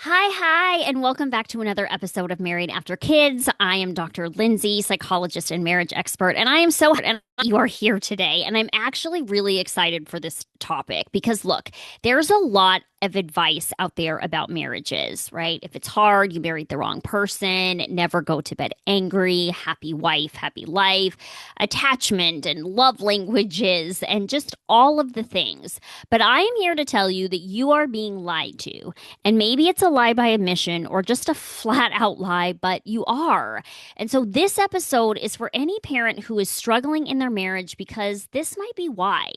Hi, and welcome back to another episode of Married After Kids. I am Dr. Lindsay, psychologist and marriage expert, and I am so happy you are here today. And I'm actually really excited for this topic because, look, there's a lot of advice out there about marriages, right? If it's hard, you married the wrong person, never go to bed angry, happy wife, happy life, attachment and love languages, and just all of the things. But I am here to tell you that you are being lied to. And maybe it's a lie by omission or just a flat out lie, but you are. And so this episode is for any parent who is struggling in their marriage because this might be why.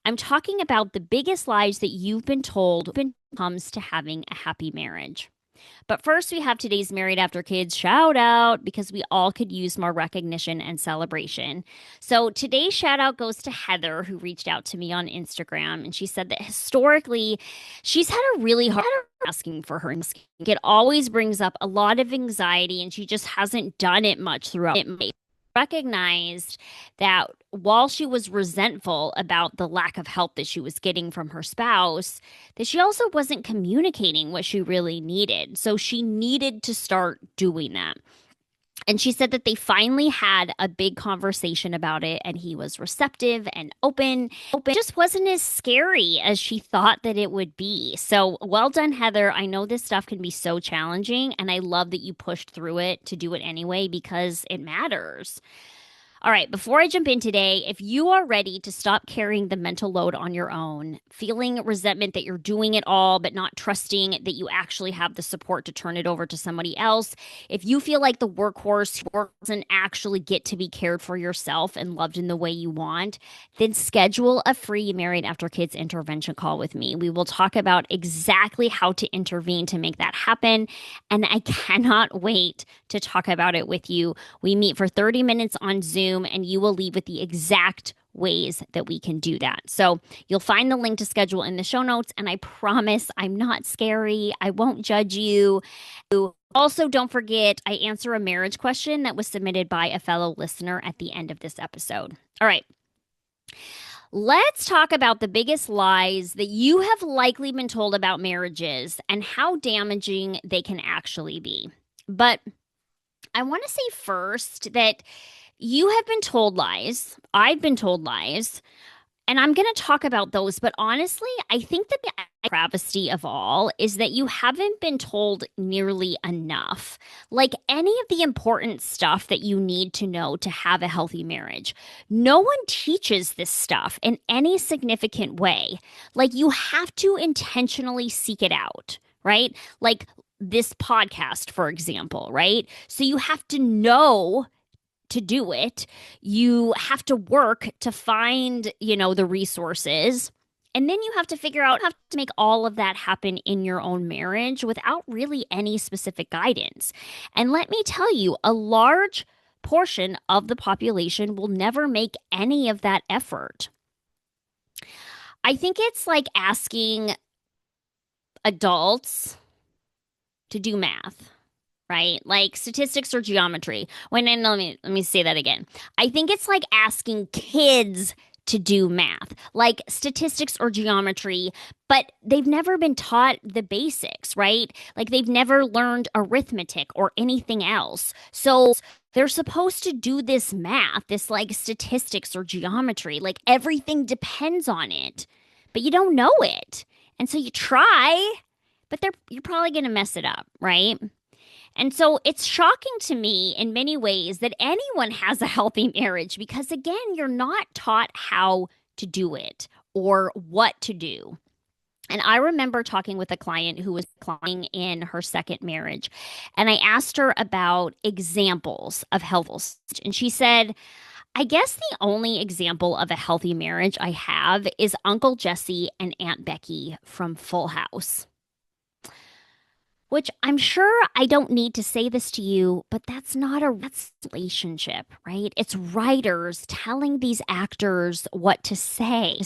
I'm talking about the biggest lies that you've been told when it comes to having a happy marriage. But first, we have today's Married After Kids shout out because we all could use more recognition and celebration. So today's shout out goes to Heather, who reached out to me on Instagram. And she said that historically, she's had a really hard asking for her. It always brings up a lot of anxiety, and she just hasn't done it much throughout it. Recognized that while she was resentful about the lack of help that she was getting from her spouse, that she also wasn't communicating what she really needed. So she needed to start doing that. And she said that they finally had a big conversation about it, and he was receptive and open. It just wasn't as scary as she thought that it would be. So well done, Heather. I know this stuff can be so challenging, and I love that you pushed through it to do it anyway because it matters. All right, before I jump in today, if you are ready to stop carrying the mental load on your own, feeling resentment that you're doing it all, but not trusting that you actually have the support to turn it over to somebody else, if you feel like the workhorse doesn't actually get to be cared for yourself and loved in the way you want, then schedule a free Married After Kids intervention call with me. We will talk about exactly how to intervene to make that happen. And I cannot wait to talk about it with you. We meet for 30 minutes on Zoom, and you will leave with the exact ways that we can do that. So you'll find the link to schedule in the show notes, and I promise I'm not scary. I won't judge you. Also, don't forget, I answer a marriage question that was submitted by a fellow listener at the end of this episode. All right. Let's talk about the biggest lies that you have likely been told about marriages and how damaging they can actually be. But I want to say first that you have been told lies. I've been told lies. And I'm going to talk about those. But honestly, I think that the travesty of all is that you haven't been told nearly enough. Like any of the important stuff that you need to know to have a healthy marriage. No one teaches this stuff in any significant way. Like you have to intentionally seek it out, right? Like this podcast, for example, right? So you have to know to do it. You have to work to find, the resources. And then you have to figure out how to make all of that happen in your own marriage without really any specific guidance. And let me tell you, a large portion of the population will never make any of that effort. I think it's like asking adults to do math, right? Like statistics or geometry. Let me say that again. I think it's like asking kids to do math, like statistics or geometry, but they've never been taught the basics, right? Like they've never learned arithmetic or anything else. So they're supposed to do this math, this like statistics or geometry, like everything depends on it, but you don't know it. And so you try, but you're probably going to mess it up, right? And so it's shocking to me in many ways that anyone has a healthy marriage because, again, you're not taught how to do it or what to do. And I remember talking with a client who was declining in her second marriage. And I asked her about examples of health. And she said, I guess the only example of a healthy marriage I have is Uncle Jesse and Aunt Becky from Full House. Which I'm sure I don't need to say this to you, but that's not a relationship, right? It's writers telling these actors what to say.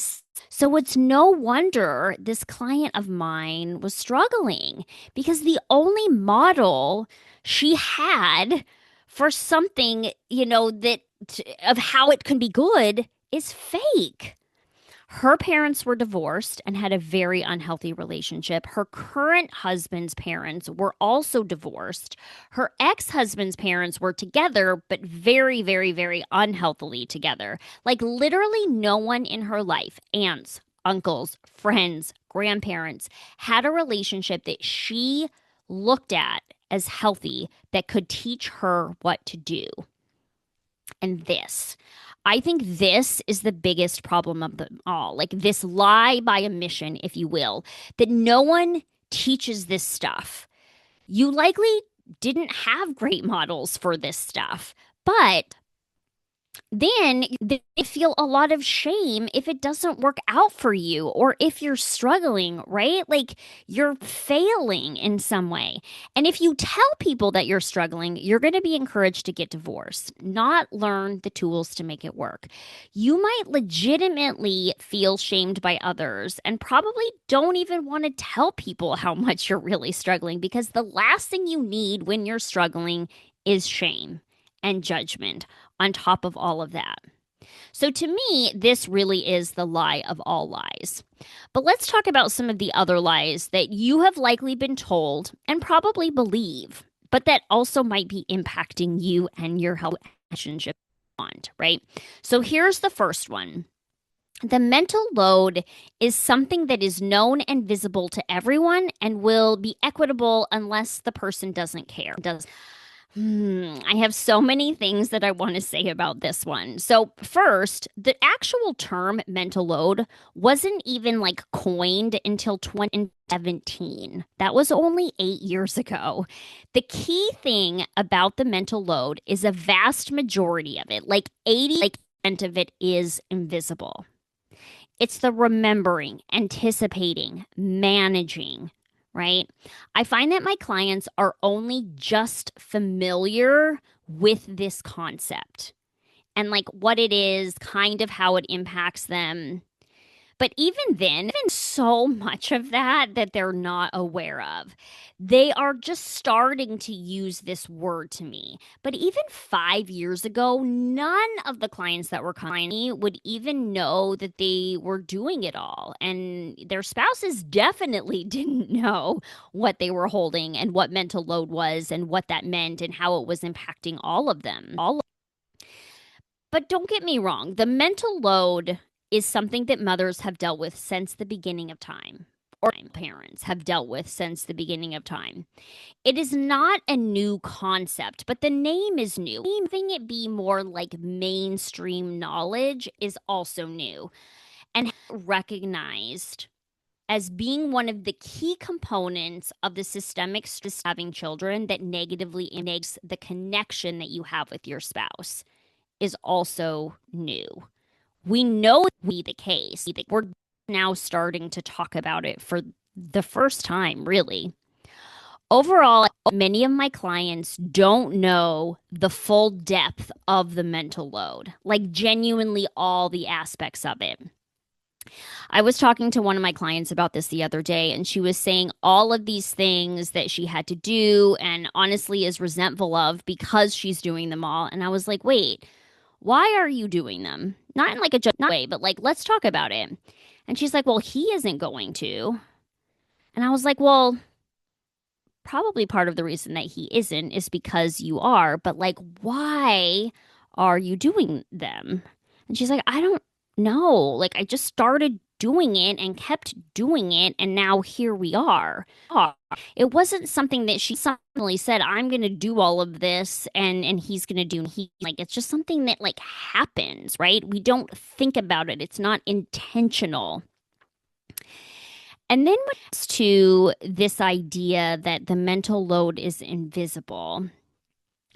So it's no wonder this client of mine was struggling because the only model she had for something, that of how it can be good is fake. Her parents were divorced and had a very unhealthy relationship. Her current husband's parents were also divorced. Her ex husband's parents were together, but very, very, very unhealthily together. Like literally, no one in her life, aunts, uncles, friends, grandparents, had a relationship that she looked at as healthy that could teach her what to do. And this. I think this is the biggest problem of them all. Like this lie by omission, if you will, that no one teaches this stuff. You likely didn't have great models for this stuff, but then they feel a lot of shame if it doesn't work out for you or if you're struggling, right? Like you're failing in some way. And if you tell people that you're struggling, you're going to be encouraged to get divorced, not learn the tools to make it work. You might legitimately feel shamed by others and probably don't even want to tell people how much you're really struggling because the last thing you need when you're struggling is shame and judgment on top of all of that. So to me, this really is the lie of all lies. But let's talk about some of the other lies that you have likely been told and probably believe, but that also might be impacting you and your health relationship bond, right? So here's the first one. The mental load is something that is known and visible to everyone and will be equitable unless the person doesn't care. I have so many things that I want to say about this one. So, first, the actual term mental load wasn't even like coined until 2017. That was only 8 years ago. The key thing about the mental load is a vast majority of it, like 80% of it, is invisible. It's the remembering, anticipating, managing, right? I find that my clients are only just familiar with this concept and like what it is, kind of how it impacts them. But even then, even so much of that they're not aware of. They are just starting to use this word to me. But even 5 years ago, none of the clients that were calling me would even know that they were doing it all. And their spouses definitely didn't know what they were holding and what mental load was and what that meant and how it was impacting all of them. But don't get me wrong, the mental load is something that mothers have dealt with since the beginning of time, or parents have dealt with since the beginning of time. It is not a new concept, but the name is new. Having it be more like mainstream knowledge is also new and recognized as being one of the key components of the systemic stress having children that negatively impacts the connection that you have with your spouse is also new. We know that be the case. We're now starting to talk about it for the first time, really. Overall, many of my clients don't know the full depth of the mental load, like genuinely all the aspects of it. I was talking to one of my clients about this the other day, and she was saying all of these things that she had to do and honestly is resentful of because she's doing them all. And I was like, wait, why are you doing them? Not in like a judgment way, but like, let's talk about it. And she's like, well, he isn't going to. And I was like, well, probably part of the reason that he isn't is because you are, but like, why are you doing them? And she's like, I don't know. Like, I just started doing it and kept doing it, and now here we are. It wasn't something that she suddenly said, I'm going to do all of this and he's going to do. He like, it's just something that like happens, right? We don't think about it. It's not intentional. And then when it comes to this idea that the mental load is invisible,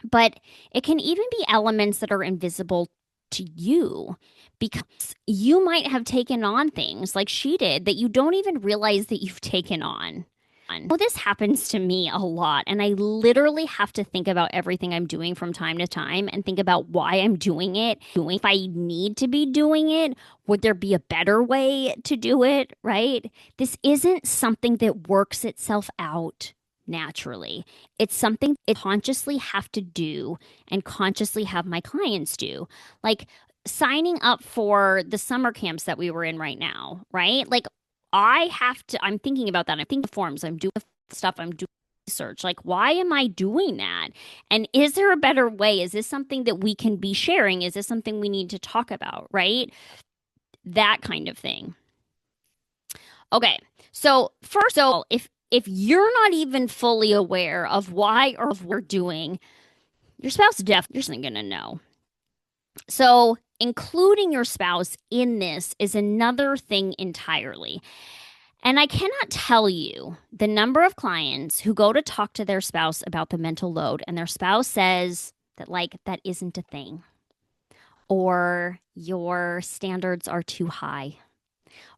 but it can even be elements that are invisible to you because you might have taken on things like she did that you don't even realize that you've taken on. Well, this happens to me a lot, and I literally have to think about everything I'm doing from time to time and think about why I'm doing it. If I need to be doing it, would there be a better way to do it, right? This isn't something that works itself out naturally. It's something I consciously have to do and consciously have my clients do. Like signing up for the summer camps that we were in right now, right? Like I'm thinking about that. I'm thinking of forms, I'm doing stuff, I'm doing research. Like, why am I doing that? And is there a better way? Is this something that we can be sharing? Is this something we need to talk about, right? That kind of thing. Okay. So first of all, if you're not even fully aware of why or of what we're doing, your spouse definitely isn't going to know. So including your spouse in this is another thing entirely. And I cannot tell you the number of clients who go to talk to their spouse about the mental load, and their spouse says that, like, that isn't a thing, or your standards are too high,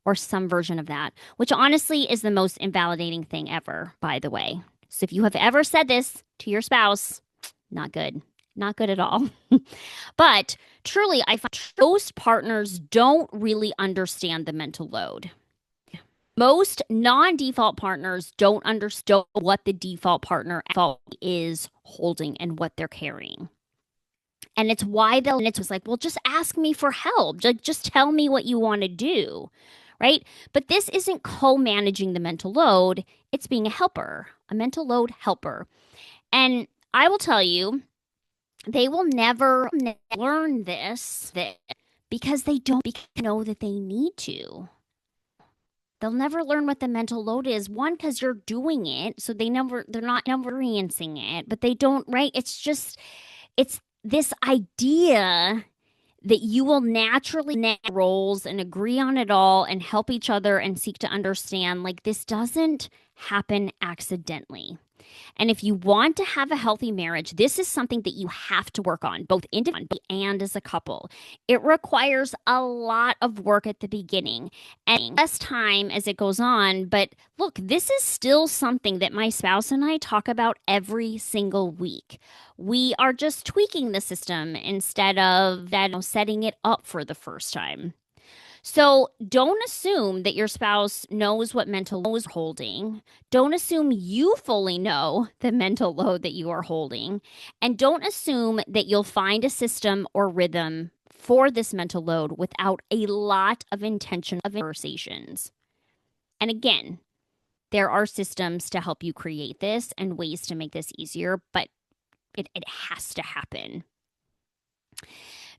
or some version of that, which honestly is the most invalidating thing ever, by the way. So if you have ever said this to your spouse, not good. Not good at all. But truly, I find most partners don't really understand the mental load. Most non-default partners don't understand what the default partner is holding and what they're carrying. And it's why it's just like, well, just ask me for help. Just tell me what you want to do. Right. But this isn't co-managing the mental load. It's being a helper, a mental load helper. And I will tell you, they will never learn this because they don't know that they need to. They'll never learn what the mental load is. One, because you're doing it, so they're not experiencing it, but they don't, right? It's this idea that you will naturally roles and agree on it all and help each other and seek to understand. Like, this doesn't happen accidentally. And if you want to have a healthy marriage, this is something that you have to work on, both individually and as a couple. It requires a lot of work at the beginning and less time as it goes on. But look, this is still something that my spouse and I talk about every single week. We are just tweaking the system instead of setting it up for the first time. So don't assume that your spouse knows what mental load is holding. Don't assume you fully know the mental load that you are holding. And don't assume that you'll find a system or rhythm for this mental load without a lot of intention of conversations. And again, there are systems to help you create this and ways to make this easier, but it has to happen.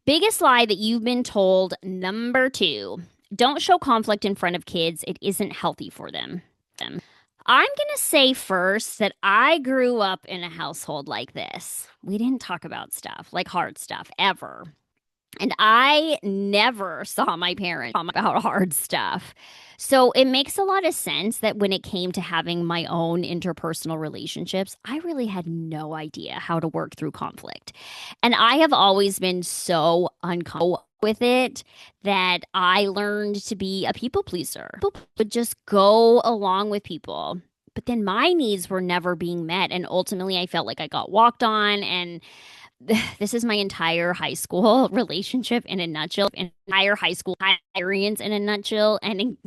Biggest lie that you've been told, number 2, don't show conflict in front of kids. It isn't healthy for them. I'm going to say first that I grew up in a household like this. We didn't talk about stuff, like hard stuff, ever. And I never saw my parents talk about hard stuff. So it makes a lot of sense that when it came to having my own interpersonal relationships, I really had no idea how to work through conflict. And I have always been so uncomfortable with it that I learned to be a people pleaser. People would just go along with people. But then my needs were never being met. And ultimately, I felt like I got walked on. And this is my entire high school relationship in a nutshell, entire high school experience in a nutshell. And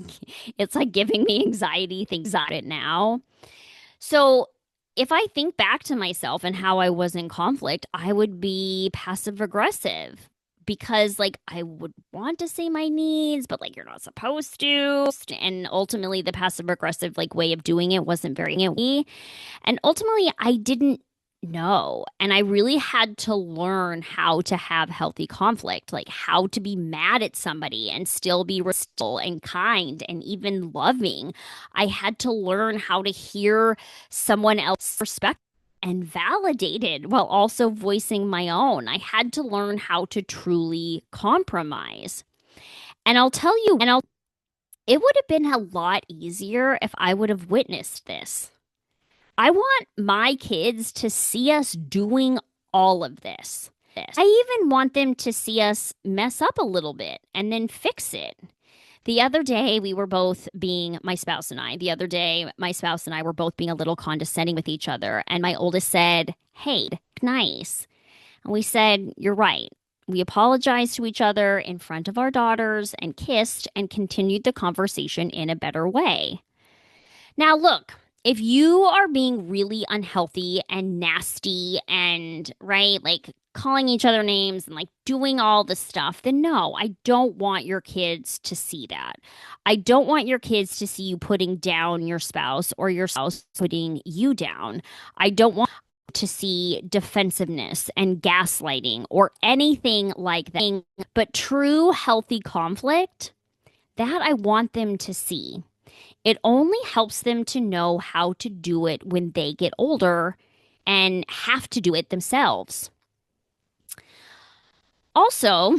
it's like giving me anxiety thinking about it now. So if I think back to myself and how I was in conflict, I would be passive aggressive because, like, I would want to say my needs, but, like, you're not supposed to. And ultimately, the passive aggressive, like, way of doing it wasn't very me. And ultimately, I didn't know. And I really had to learn how to have healthy conflict, like how to be mad at somebody and still be respectful and kind and even loving. I had to learn how to hear someone else's perspective and validated while also voicing my own. I had to learn how to truly compromise. And I'll tell you, it would have been a lot easier if I would have witnessed this. I want my kids to see us doing all of this. I even want them to see us mess up a little bit and then fix it. The other day, my spouse and I were both being a little condescending with each other. And my oldest said, "Hey, nice." And we said, "You're right." We apologized to each other in front of our daughters and kissed and continued the conversation in a better way. Now, look. If you are being really unhealthy and nasty and, right, like calling each other names and like doing all the stuff, then no, I don't want your kids to see that. I don't want your kids to see you putting down your spouse or your spouse putting you down. I don't want to see defensiveness and gaslighting or anything like that. But true healthy conflict, that I want them to see. It only helps them to know how to do it when they get older and have to do it themselves. Also,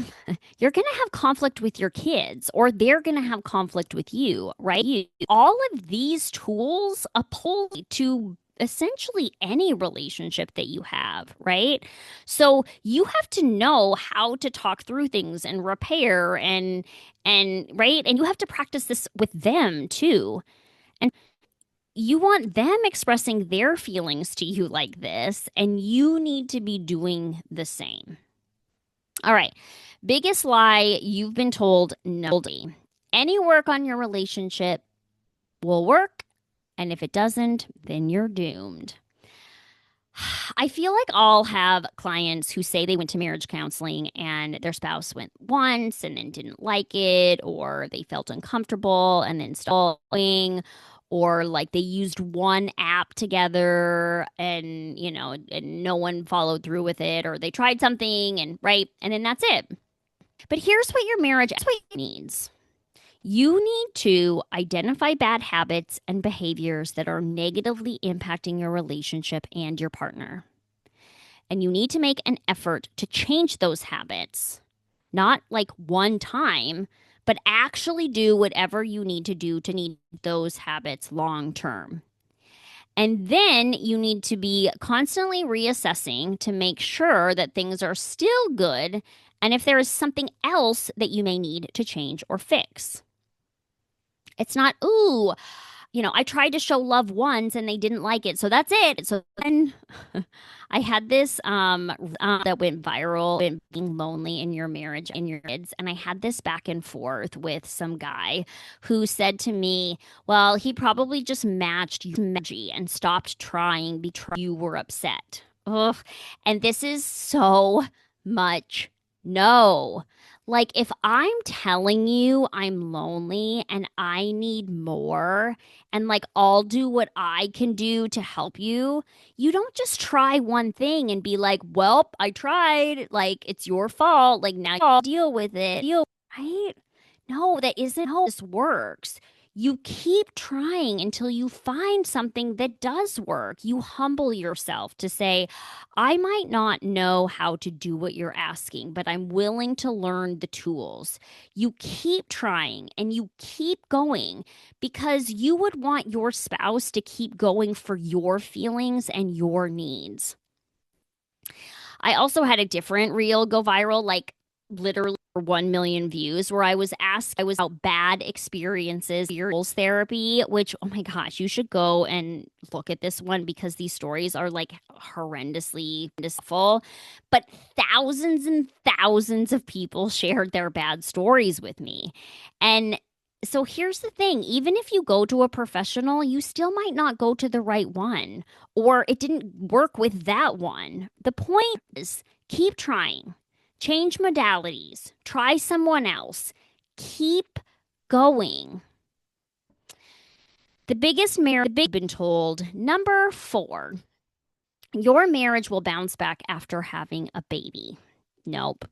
you're going to have conflict with your kids, or they're going to have conflict with you, right? All of these tools apply to essentially any relationship that you have, right? So you have to know how to talk through things and repair and right? And you have to practice this with them too. And you want them expressing their feelings to you like this, and you need to be doing the same. All right. Biggest lie you've been told no. Any work on your relationship will work. And if it doesn't, then you're doomed. I feel like I'll have clients who say they went to marriage counseling and their spouse went once and then didn't like it, or they felt uncomfortable and then stalling, or like they used one app together and, and no one followed through with it, or they tried something and right, and then that's it. But here's what your marriage needs. You need to identify bad habits and behaviors that are negatively impacting your relationship and your partner. And you need to make an effort to change those habits, not like one time, but actually do whatever you need to do to need those habits long term. And then you need to be constantly reassessing to make sure that things are still good and if there is something else that you may need to change or fix. It's not, ooh, I tried to show love once and they didn't like it, so that's it. So then I had this that went viral, in being lonely in your marriage and your kids, and I had this back and forth with some guy who said to me, well, he probably just matched you and stopped trying because you were upset. Ugh. And this is so much no. Like, if I'm telling you I'm lonely and I need more, and like I'll do what I can do to help you, you don't just try one thing and be like, well, I tried. Like, it's your fault. Like, now you deal with it. Right? No, that isn't how this works. You keep trying until you find something that does work. You humble yourself to say, I might not know how to do what you're asking, but I'm willing to learn the tools. You keep trying and you keep going because you would want your spouse to keep going for your feelings and your needs. I also had a different reel go viral, like literally 1 million views, where I was asked about bad experiences, couples therapy, which, oh my gosh, you should go and look at this one because these stories are like horrendously awful. But thousands and thousands of people shared their bad stories with me. And so here's the thing, even if you go to a professional, you still might not go to the right one, or it didn't work with that one. The point is, keep trying. Change modalities. Try someone else. Keep going. The biggest marriage I've been told, number 4, your marriage will bounce back after having a baby. Nope,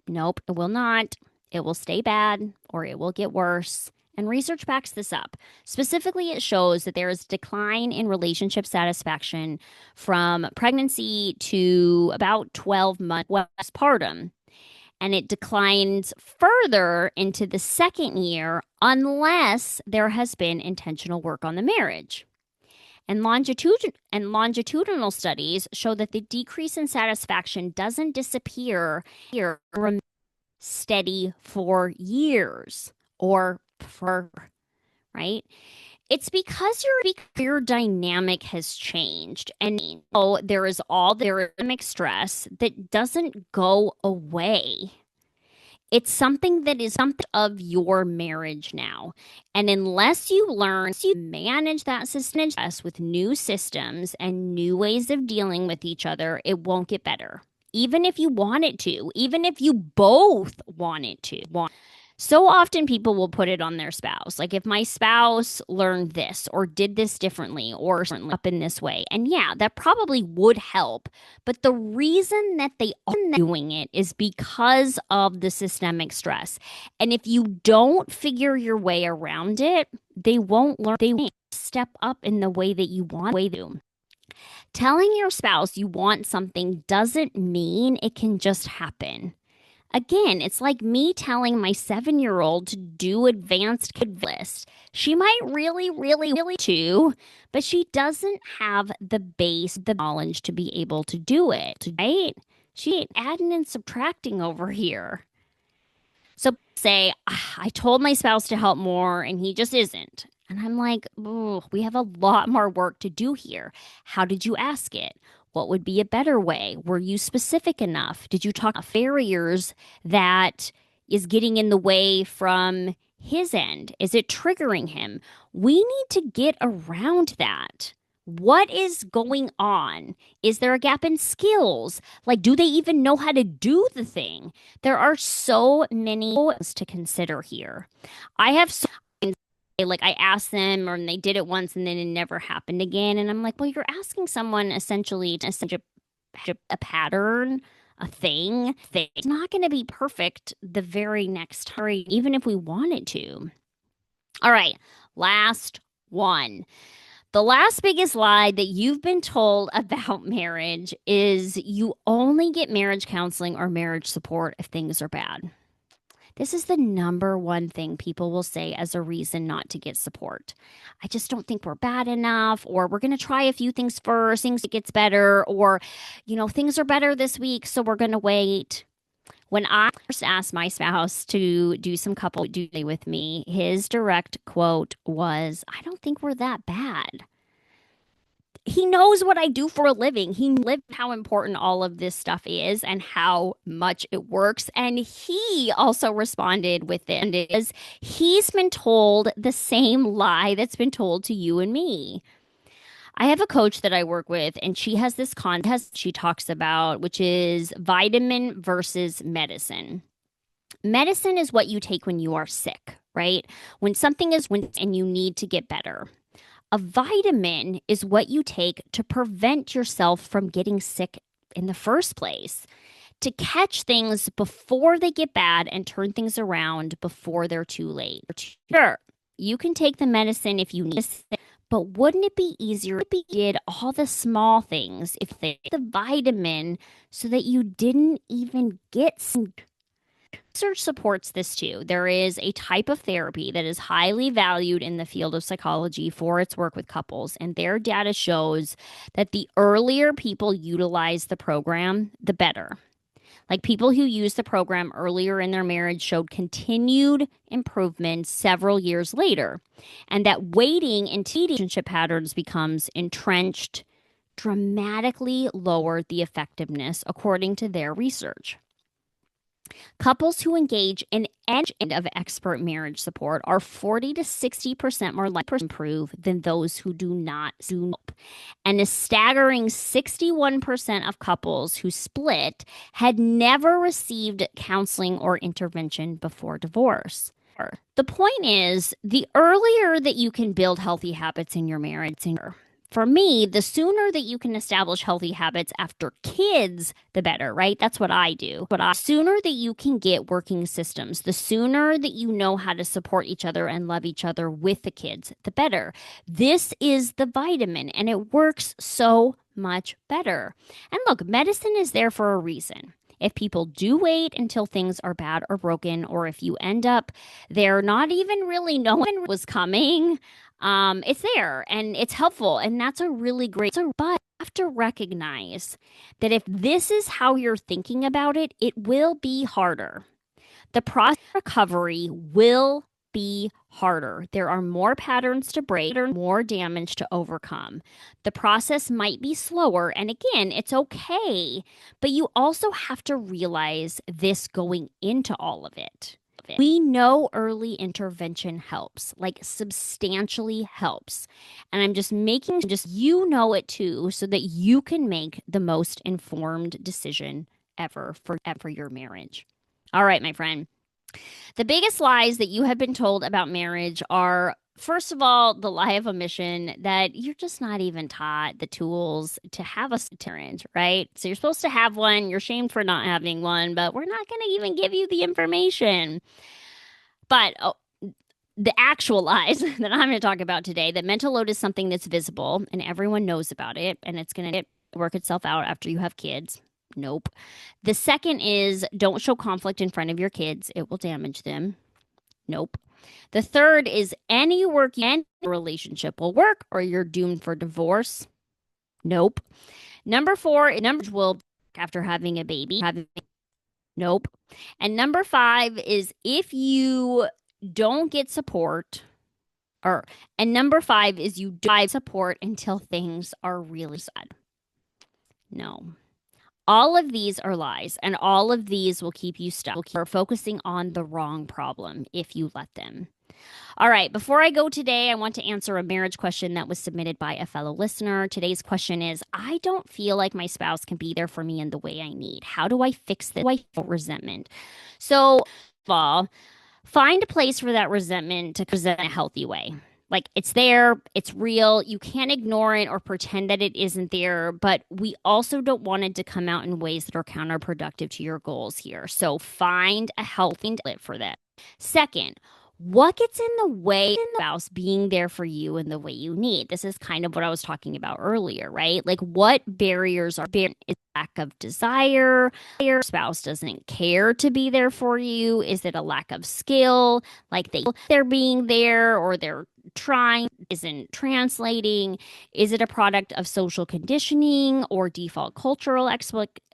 it will not. It will stay bad or it will get worse. And research backs this up. Specifically, it shows that there is a decline in relationship satisfaction from pregnancy to about 12 months postpartum. And it declines further into the second year unless there has been intentional work on the marriage. And longitudinal studies show that the decrease in satisfaction doesn't disappear here, steady for years or for, right? It's because your dynamic has changed, and there is all the dynamic stress that doesn't go away. It's something that is something of your marriage now. And unless you learn to manage that stress with new systems and new ways of dealing with each other, it won't get better. even if you want it to, even if you both want it to. So often people will put it on their spouse. Like if my spouse learned this or did this differently or up in this way. And yeah, that probably would help. But the reason that they are doing it is because of the systemic stress. And if you don't figure your way around it, they won't learn. They won't step up in the way that you want. Telling your spouse you want something doesn't mean it can just happen. Again, it's like me telling my 7-year-old to do advanced kid list. She might really too, but she doesn't have the base, the knowledge to be able to do it, right? She ain't adding and subtracting over here. So say, I told my spouse to help more and he just isn't. And I'm like, oh, we have a lot more work to do here. How did you ask it? What would be a better way? Were you specific enough? Did you talk about barriers that is getting in the way from his end? Is it triggering him? We need to get around that. What is going on? Is there a gap in skills? Like, do they even know how to do the thing? There are so many things to consider here. I have so like I asked them and they did it once and then it never happened again. And I'm like, well, you're asking someone essentially to a pattern, a thing. It's not going to be perfect the very next time, even if we wanted to. All right, last one. The last biggest lie that you've been told about marriage is you only get marriage counseling or marriage support if things are bad. This is the number one thing people will say as a reason not to get support. I just don't think we're bad enough, or we're going to try a few things first, things it gets better, or, things are better this week, so we're going to wait. When I first asked my spouse to do some couple duty with me, his direct quote was, I don't think we're that bad. He knows what I do for a living. He lived how important all of this stuff is and how much it works. And he also responded with it is he's been told the same lie that's been told to you and me. I have a coach that I work with, and she has this contest she talks about, which is vitamin versus medicine. Medicine is what you take when you are sick, right? When something is and you need to get better. A vitamin is what you take to prevent yourself from getting sick in the first place, to catch things before they get bad and turn things around before they're too late. Sure, you can take the medicine if you need it, but wouldn't it be easier if you did all the small things if they the vitamin so that you didn't even get sick? Research supports this too. There is a type of therapy that is highly valued in the field of psychology for its work with couples, and their data shows that the earlier people utilize the program, the better. Like people who use the program earlier in their marriage showed continued improvements several years later, and that waiting into relationship patterns becomes entrenched dramatically lowered the effectiveness according to their research. Couples who engage in any end of expert marriage support are 40 to 60% more likely to improve than those who do not. And a staggering 61% of couples who split had never received counseling or intervention before divorce. The point is, the earlier that you can build healthy habits in your marriage, for me, the sooner that you can establish healthy habits after kids, the better, right? That's what I do. But the sooner that you can get working systems, the sooner that you know how to support each other and love each other with the kids, the better. This is the vitamin, and it works so much better. And look, medicine is there for a reason. If people do wait until things are bad or broken, or if you end up there not even really knowing was coming, it's there and it's helpful, and that's a really great. But you have to recognize that if this is how you're thinking about it, it will be harder. The process of recovery will be harder. There are more patterns to break, more damage to overcome. The process might be slower, and again, it's okay, but you also have to realize this going into all of it. We know early intervention helps, like substantially helps. And I'm just making you know it too, so that you can make the most informed decision ever for your marriage. All right, my friend. The biggest lies that you have been told about marriage are, first of all, the lie of omission that you're just not even taught the tools to have a marriage, right? So you're supposed to have one, you're shamed for not having one, but we're not going to even give you the information. But the actual lies that I'm going to talk about today, that mental load is something that's visible and everyone knows about it, and it's going to work itself out after you have kids. Nope. The second is don't show conflict in front of your kids. It will damage them. Nope. The third is any relationship will work or you're doomed for divorce. Nope. Number four, numbers will after having a baby. Nope. And number five is if you don't get support, and number five is you don't support until things are really sad. No. All of these are lies, and all of these will keep you stuck or focusing on the wrong problem if you let them. All right, before I go today, I want to answer a marriage question that was submitted by a fellow listener. Today's question is, I don't feel like my spouse can be there for me in the way I need. How do I fix this? How do I feel resentment? So, first of all, find a place for that resentment to present in a healthy way. Like it's there, it's real. You can't ignore it or pretend that it isn't there, but we also don't want it to come out in ways that are counterproductive to your goals here. So find a healthy outlet for that. Second, what gets in the way of the spouse being there for you in the way you need? This is kind of what I was talking about earlier, right? Like what barriers are is lack of desire? Your spouse doesn't care to be there for you? Is it a lack of skill? Like they're being there or they're trying isn't translating? Is it a product of social conditioning or default cultural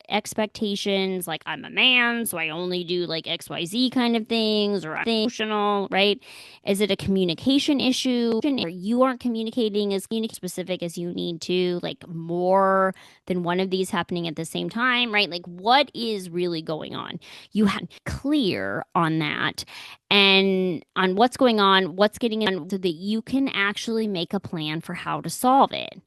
expectations? Like I'm a man, so I only do like XYZ kind of things, or I'm emotional, right? Is it a communication issue or you aren't communicating as specific as you need to, like more than one of these happening at the same time, right? Like what is really going on? You have clear on that and on what's going on, what's getting in, so that you can actually make a plan for how to solve it.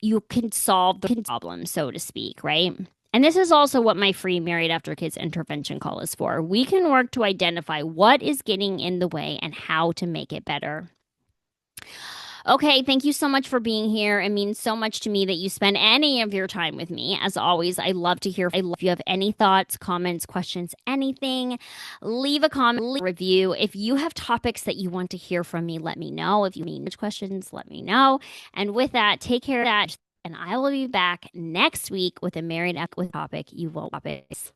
You can solve the problem, so to speak, right? And this is also what my free Married After Kids intervention call is for. We can work to identify what is getting in the way and how to make it better. Okay, thank you so much for being here. It means so much to me that you spend any of your time with me. As always, I love to hear. If you have any thoughts, comments, questions, anything, leave a comment, review. If you have topics that you want to hear from me, let me know. If you need questions, let me know. And with that, take care of that. And I will be back next week with a Married Up with topic you won't miss.